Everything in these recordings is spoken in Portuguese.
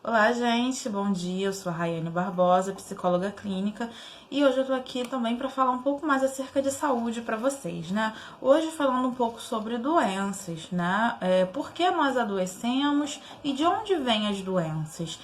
Olá, gente, bom dia. Eu sou a Raiane Barbosa, psicóloga clínica, e hoje eu tô aqui também para falar um pouco mais acerca de saúde para vocês, né? Hoje falando um pouco sobre doenças, né? Por que nós adoecemos e de onde vêm as doenças?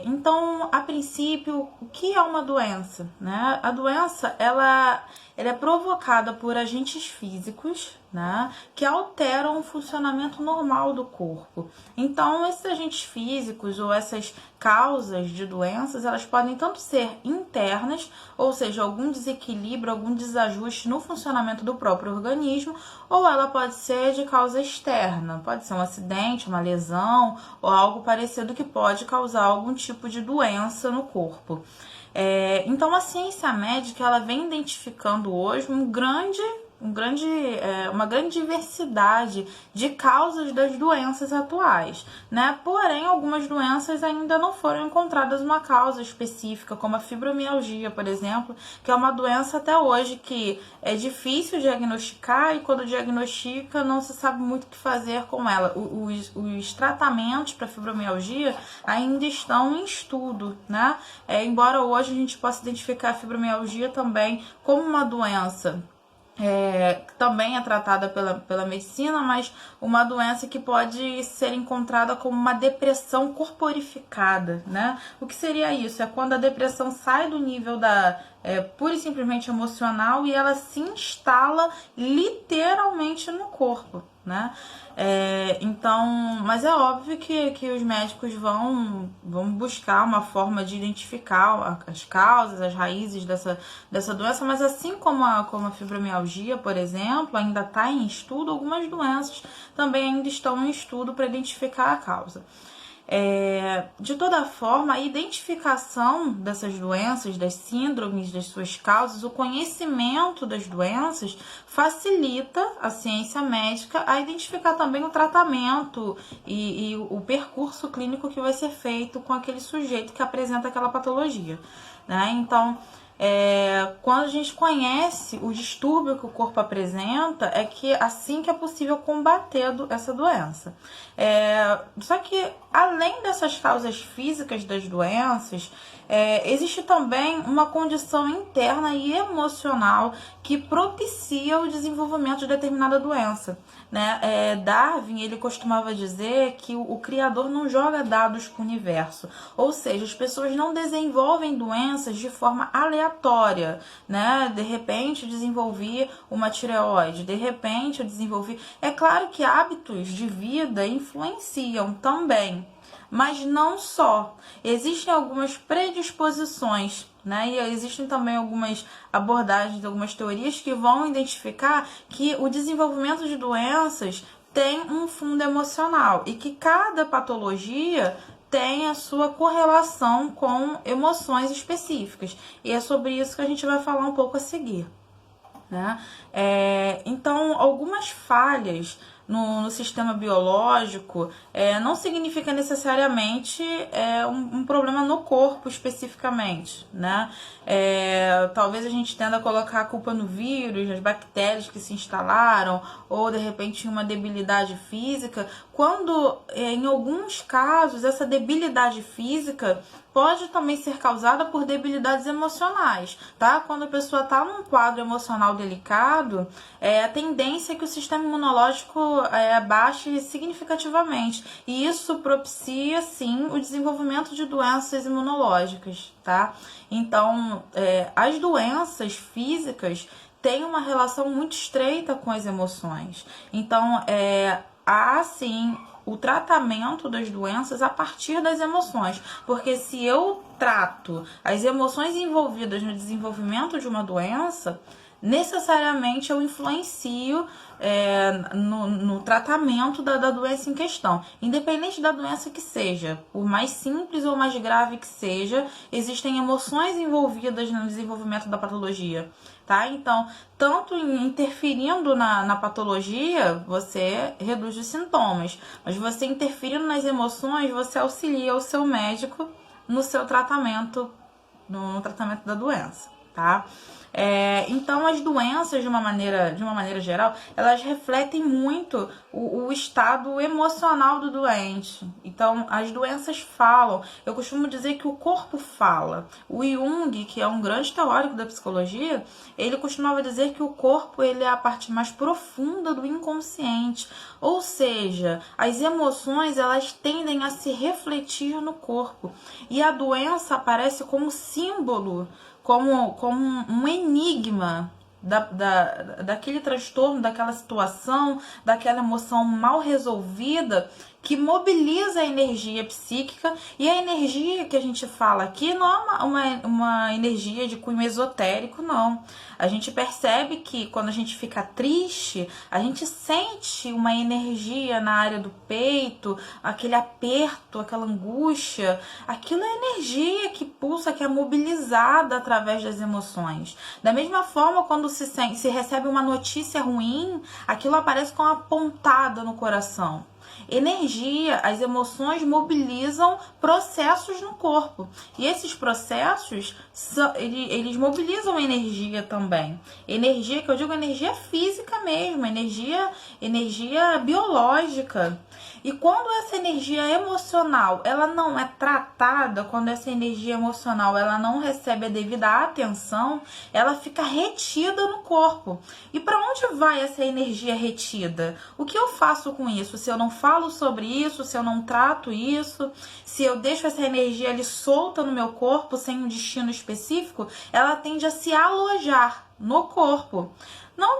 Então, a princípio, o que é uma doença, né? A doença, ela é provocada por agentes físicos, né, que alteram o funcionamento normal do corpo. Então, esses agentes físicos ou essas causas de doenças, elas podem tanto ser internas, ou seja, algum desequilíbrio, algum desajuste no funcionamento do próprio organismo, ou ela pode ser de causa externa, pode ser um acidente, uma lesão ou algo parecido que pode causar algum tipo de doença no corpo. Então, a ciência médica ela vem identificando hoje uma grande diversidade de causas das doenças atuais, né? Porém, algumas doenças ainda não foram encontradas uma causa específica, como a fibromialgia, por exemplo, que é uma doença até hoje que é difícil diagnosticar e quando diagnostica não se sabe muito o que fazer com ela. Os tratamentos para fibromialgia ainda estão em estudo, né? Embora hoje a gente possa identificar a fibromialgia também como uma doença também é tratada pela medicina, mas uma doença que pode ser encontrada como uma depressão corporificada, né? O que seria isso? É quando a depressão sai do nível pura e simplesmente emocional e ela se instala literalmente no corpo, né? Mas é óbvio que os médicos vão buscar uma forma de identificar as causas, as raízes dessa doença, mas assim como a fibromialgia, por exemplo, ainda está em estudo, algumas doenças também ainda estão em estudo para identificar a causa. De toda forma, a identificação dessas doenças, das síndromes, das suas causas, o conhecimento das doenças facilita a ciência médica a identificar também o tratamento e o percurso clínico que vai ser feito com aquele sujeito que apresenta aquela patologia, né? Então, quando a gente conhece o distúrbio que o corpo apresenta, é que assim que é possível combater essa doença. Só que além dessas causas físicas das doenças, existe também uma condição interna e emocional que propicia o desenvolvimento de determinada doença, né? Darwin ele costumava dizer que o criador não joga dados para o universo, ou seja, as pessoas não desenvolvem doenças de forma aleatória, né? De repente eu desenvolvi uma tireoide, de repente eu desenvolvi... É claro que hábitos de vida influenciam também, mas não só. Existem algumas predisposições, né? E existem também algumas abordagens, algumas teorias que vão identificar que o desenvolvimento de doenças tem um fundo emocional e que cada patologia tem a sua correlação com emoções específicas. E é sobre isso que a gente vai falar um pouco a seguir, né? Então, algumas falhas no sistema biológico não significa necessariamente um problema no corpo especificamente, né? Talvez a gente tenda a colocar a culpa no vírus, nas bactérias que se instalaram, ou de repente uma debilidade física, quando em alguns casos essa debilidade física pode também ser causada por debilidades emocionais, tá? Quando a pessoa está num quadro emocional delicado, a tendência é que o sistema imunológico baixe significativamente. E isso propicia, sim, o desenvolvimento de doenças imunológicas, tá? Então, as doenças físicas têm uma relação muito estreita com as emoções. Então, há, sim, o tratamento das doenças a partir das emoções, porque se eu trato as emoções envolvidas no desenvolvimento de uma doença, necessariamente eu influencio no tratamento da doença em questão. Independente da doença que seja, por mais simples ou mais grave que seja, existem emoções envolvidas no desenvolvimento da patologia, tá? Então, tanto interferindo na patologia, você reduz os sintomas, mas você interferindo nas emoções, você auxilia o seu médico no seu tratamento, no tratamento da doença, tá? Então, as doenças, de uma maneira geral, elas refletem muito o estado emocional do doente. Então, as doenças falam. Eu costumo dizer que o corpo fala. O Jung, que é um grande teórico da psicologia, ele costumava dizer que o corpo ele é a parte mais profunda do inconsciente. Ou seja, as emoções elas tendem a se refletir no corpo. E a doença aparece como símbolo, como um enigma daquele transtorno, daquela situação, daquela emoção mal resolvida que mobiliza a energia psíquica. E a energia que a gente fala aqui não é uma energia de cunho esotérico, não. A gente percebe que quando a gente fica triste, a gente sente uma energia na área do peito, aquele aperto, aquela angústia. Aquilo é energia que pulsa, que é mobilizada através das emoções. Da mesma forma, quando se recebe uma notícia ruim, aquilo aparece com uma pontada no coração. Energia, as emoções mobilizam processos no corpo. E esses processos, eles mobilizam energia também. Energia, que eu digo energia física mesmo, energia biológica. E quando essa energia emocional, ela não é tratada, quando essa energia emocional, ela não recebe a devida atenção, ela fica retida no corpo. E para onde vai essa energia retida? O que eu faço com isso? Se eu não falo sobre isso, se eu não trato isso, se eu deixo essa energia ali solta no meu corpo, sem um destino específico, ela tende a se alojar no corpo.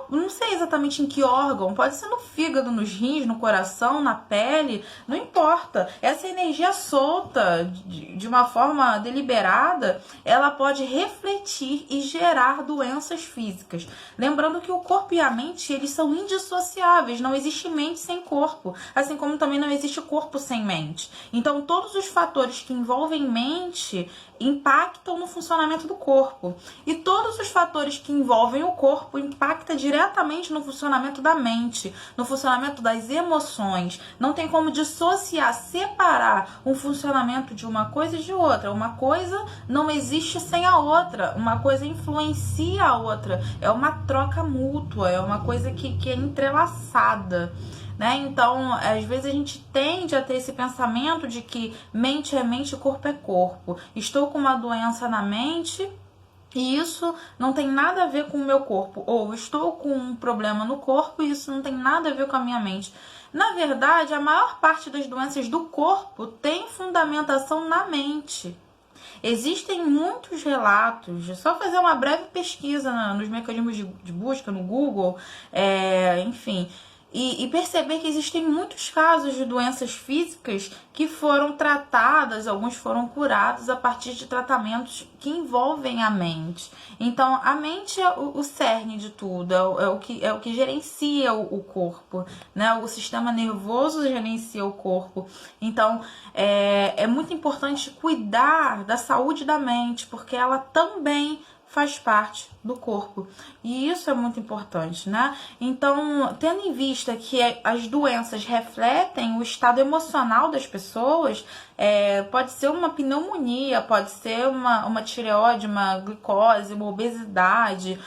Não sei exatamente em que órgão, pode ser no fígado, nos rins, no coração, na pele, não importa. Essa energia solta, de uma forma deliberada, ela pode refletir e gerar doenças físicas. Lembrando que o corpo e a mente, eles são indissociáveis, não existe mente sem corpo, assim como também não existe corpo sem mente. Então, todos os fatores que envolvem mente impactam no funcionamento do corpo. E todos os fatores que envolvem o corpo impactam diretamente no funcionamento da mente, no funcionamento das emoções. Não tem como dissociar, separar um funcionamento de uma coisa e de outra. Uma coisa não existe sem a outra. Uma coisa influencia a outra. É uma troca mútua, é uma coisa que é entrelaçada. Então, às vezes a gente tende a ter esse pensamento de que mente é mente e corpo é corpo. Estou com uma doença na mente e isso não tem nada a ver com o meu corpo. Ou estou com um problema no corpo e isso não tem nada a ver com a minha mente. Na verdade, a maior parte das doenças do corpo tem fundamentação na mente. Existem muitos relatos, é só fazer uma breve pesquisa nos mecanismos de busca, no Google, enfim... E perceber que existem muitos casos de doenças físicas que foram tratadas, alguns foram curados a partir de tratamentos que envolvem a mente. Então, a mente é o cerne de tudo, é o que gerencia o corpo, né? O sistema nervoso gerencia o corpo. Então, é muito importante cuidar da saúde da mente, porque ela também faz parte do corpo. E isso é muito importante, né? Então, tendo em vista que as doenças refletem o estado emocional das pessoas, pode ser uma pneumonia, pode ser uma tireoide, uma glicose, uma obesidade,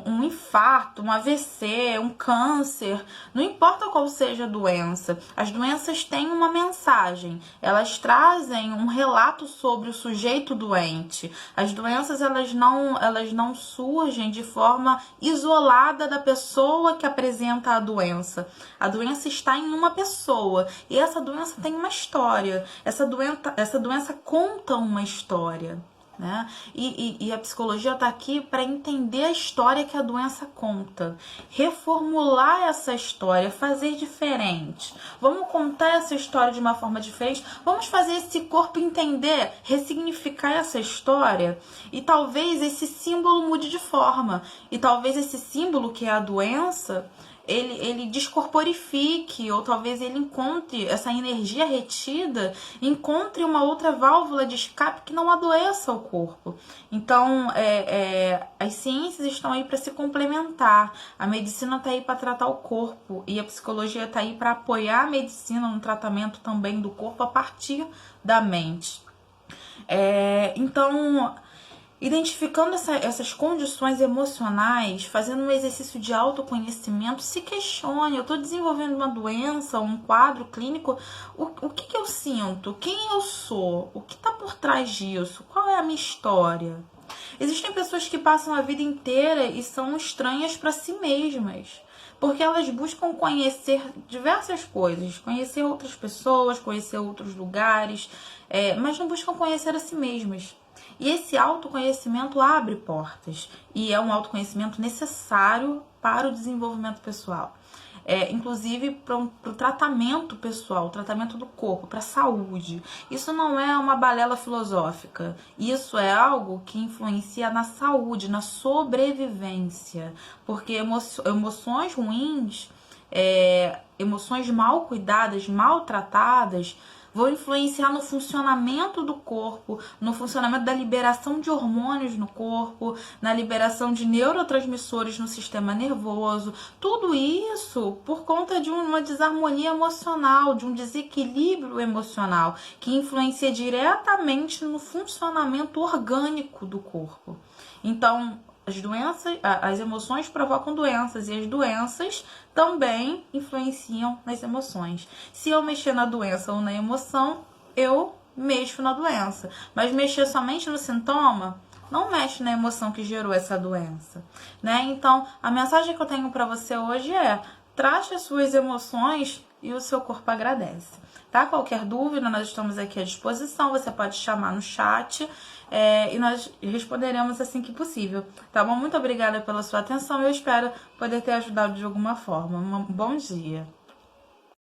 um infarto, um AVC, um câncer, não importa qual seja a doença, as doenças têm uma mensagem, elas trazem um relato sobre o sujeito doente. As doenças, elas não surgem de forma isolada da pessoa que apresenta a doença. A doença está em uma pessoa e essa doença tem uma história. Essa doença conta uma história, né? E a psicologia está aqui para entender a história que a doença conta, reformular essa história, fazer diferente. Vamos contar essa história de uma forma diferente, vamos fazer esse corpo entender, ressignificar essa história, e talvez esse símbolo mude de forma, e talvez esse símbolo que é a doença, ele descorporifique, ou talvez ele encontre essa energia retida, encontre uma outra válvula de escape que não adoeça o corpo. Então, as ciências estão aí para se complementar, a medicina está aí para tratar o corpo, e a psicologia está aí para apoiar a medicina no tratamento também do corpo a partir da mente. Então, Identificando essas condições emocionais, fazendo um exercício de autoconhecimento, se questione: eu estou desenvolvendo uma doença, um quadro clínico, o que eu sinto? Quem eu sou? O que está por trás disso? Qual é a minha história? Existem pessoas que passam a vida inteira e são estranhas para si mesmas, porque elas buscam conhecer diversas coisas, conhecer outras pessoas, conhecer outros lugares, mas não buscam conhecer a si mesmas. E esse autoconhecimento abre portas e é um autoconhecimento necessário para o desenvolvimento pessoal. Inclusive para o tratamento pessoal, o tratamento do corpo, para a saúde. Isso não é uma balela filosófica, isso é algo que influencia na saúde, na sobrevivência, porque emoções ruins, emoções mal cuidadas, maltratadas, vão influenciar no funcionamento do corpo, no funcionamento da liberação de hormônios no corpo, na liberação de neurotransmissores no sistema nervoso. Tudo isso por conta de uma desarmonia emocional, de um desequilíbrio emocional, que influencia diretamente no funcionamento orgânico do corpo. Então, as emoções provocam doenças e as doenças também influenciam nas emoções. Se eu mexer na doença ou na emoção, eu mexo na doença. Mas mexer somente no sintoma não mexe na emoção que gerou essa doença, né? Então, a mensagem que eu tenho para você hoje é: trate as suas emoções e o seu corpo agradece. Tá? Qualquer dúvida, nós estamos aqui à disposição. Você pode chamar no chat e nós responderemos assim que possível. Tá bom? Muito obrigada pela sua atenção. Eu espero poder ter ajudado de alguma forma. Um bom dia.